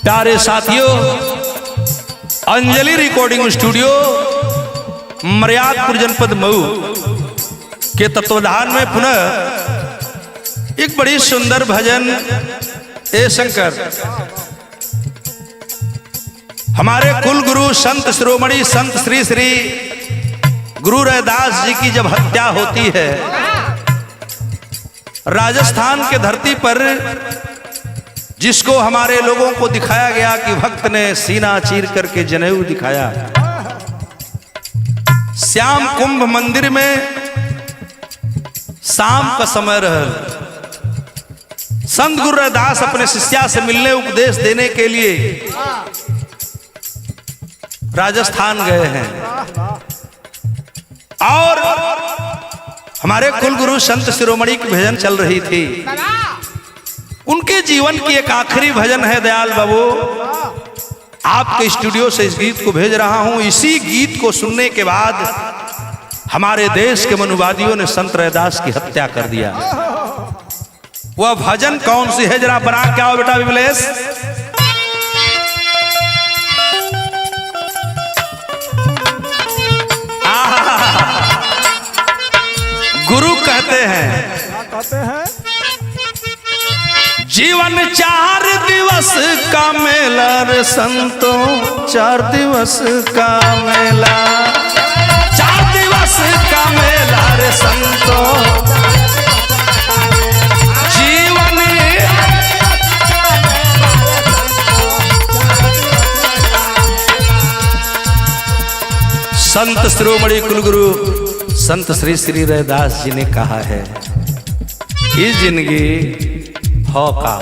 प्यारे साथियों, Anjali recording studio Maryadpur जनपद मऊ के तत्वाधान में पुनः एक बड़ी सुंदर भजन ए शंकर हमारे कुल गुरु संत शिरोमणि संत श्री श्री गुरु रैदास जी की जब हत्या होती है राजस्थान के धरती पर, जिसको हमारे लोगों को दिखाया गया कि भक्त ने सीना चीर करके जनेऊ दिखाया। श्याम कुंभ मंदिर में शाम का समय रहा, संत गुरु रैदास अपने शिष्या से मिलने उपदेश देने के लिए राजस्थान गए हैं और हमारे कुल गुरु संत शिरोमणि की भजन चल रही थी। उनके जीवन की एक आखिरी भजन है दयाल बाबू, आपके स्टूडियो से इस गीत को भेज रहा हूं। इसी गीत को सुनने के बाद हमारे देश के मनुवादियों ने संत रैदास की हत्या कर दिया। वह भजन कौन सी है, जरा बना क्या हो बेटा विमलेश। गुरु कहते हैं जीवन 4 दिवस का मेला रे संतो, 4 दिवस का मेला, 4 दिवस का मेला रे संतो। जीवन संत शिरोमणि कुलगुरु संत श्री श्री रैदास जी ने कहा है, इस जिंदगी हो का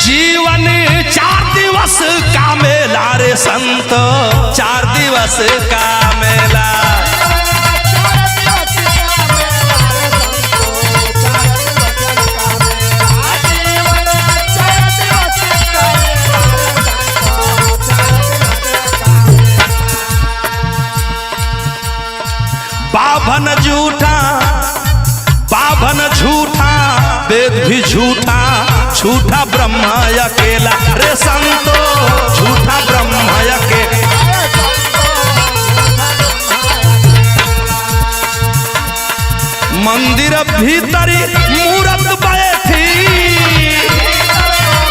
जीवन 4 दिवस का मेला रे संत, 4 दिवस का मेला। बाभन झूठा, बाभन झूठा, वेद भी झूठा, झूठा ब्रह्म अकेला रे संतो, झूठा ब्रह्म अकेला। मंदिर भीतरी मूरत बैठी,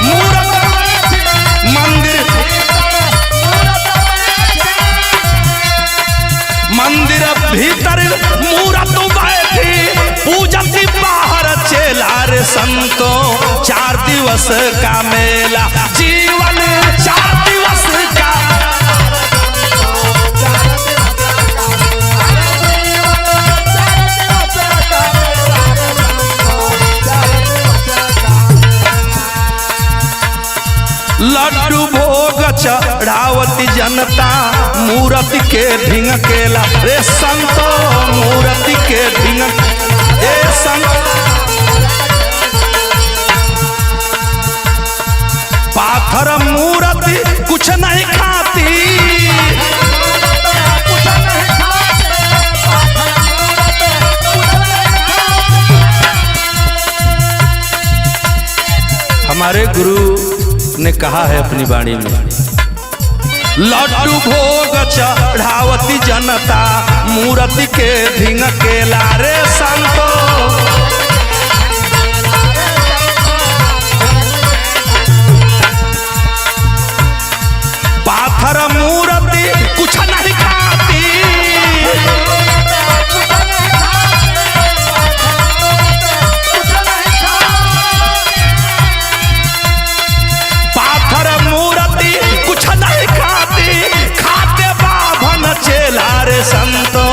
मूरत मंदिर, मंदिर भीतर मूरत बैठी, पूजती बाहर चेला रे संतो, 4 दिवस का मेला। जीवन 4 दिवस का, लड्डू भोग चढ़ावती जनता, मूर्ति के ढिंग केला रे संतो, मूर्ति के ढिंग ए संत। पाथर मूर्ति कुछ नहीं खाती, हमारे गुरु ने कहा है अपनी वाणी में, लड्डू भोग चढ़ावती जनता, मूर्ति के ढिंग केला रे संतो। पाथर मूर्ति कुछ नहीं खाती, पाथर मूर्ति कुछ नहीं खाती, खाते बाभन चेला रे संतो,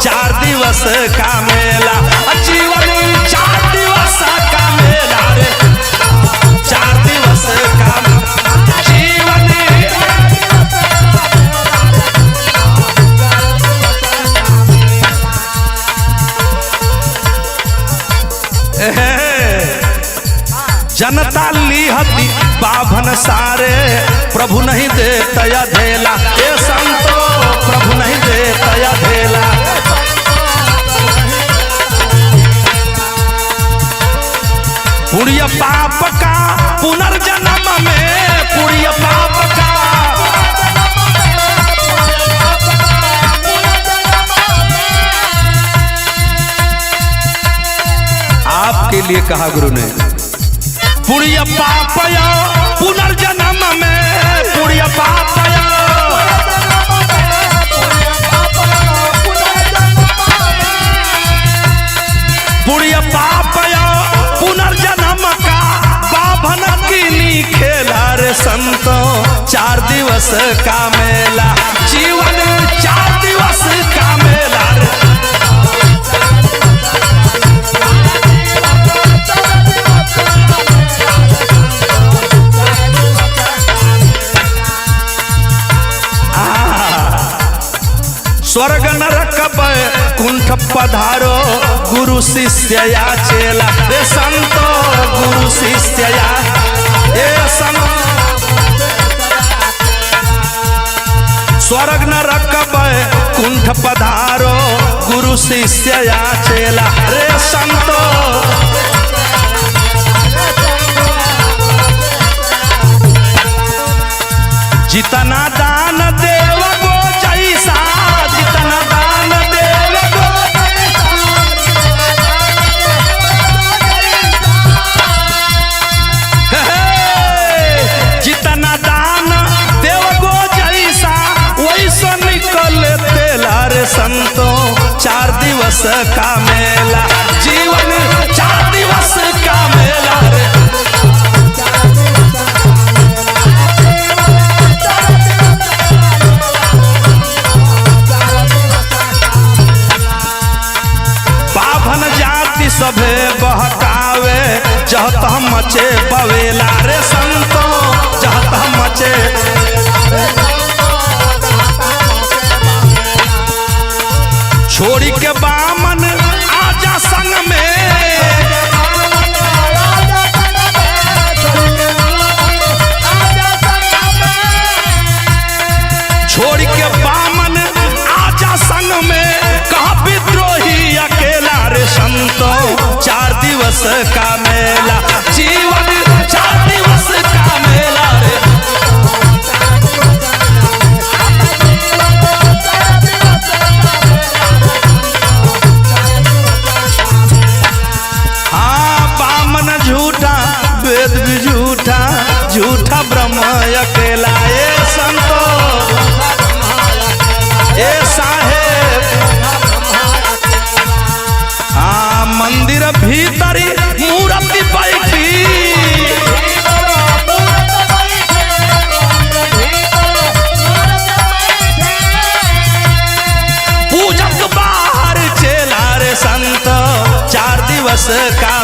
4 दिवस का मेला। जीवन 4 दिवस का मेला रे, 4 दिवस का जीवन। जनता लीहती बाभन सारे, प्रभु नहीं दे तया धेला ए संतो, प्रभु नहीं दे तया धेला। पुण्य पाप का पुनर्जन्म में, पुण्य पाप का आपके लिए कहा गुरु ने, पुण्य पाप पुनर्जन्म में, पुण्य पाप पुण्य पाप पुनर्जन्म का बाभन की खेला रे संतो, 4 दिवस का मेला, जीवन 4 दिवस का मेला रे। स्वर्ग नरक कुंठ पधारो, गुरु शिष्य या चेला रे संतो, गुरु शिष्य या ए संतो। स्वर्ग नरक कुंठ पधारो, गुरु शिष्य या चेला रे संतो। जितना दान देव गो जैसा, जितना दान देव गो जितना दान देव गो जैसा, वैसा निकले तेला रे संतो, 4 दिवस का मेला, जीवन 4 दिवस का मेला रे। सभे बहकावे जहत मचे बवेला रे संतो, जहत मचे। छोड़ी के बामन आजा संग में, छोड़ी के बामन आजा संग में, कहा विद्रोही अकेला रे संतो, 4 दिवस का मेला, जीवन 4 दिवस का मेला रे। हाँ बामन झूठा, वेद भी झूठा, झूठा ब्रह्म अकेला ए संतो, ए साहेब। हाँ मंदिर भीतरी मूर्ति बैठी, पूजक बाहर चेला रे संत, 4 दिवस का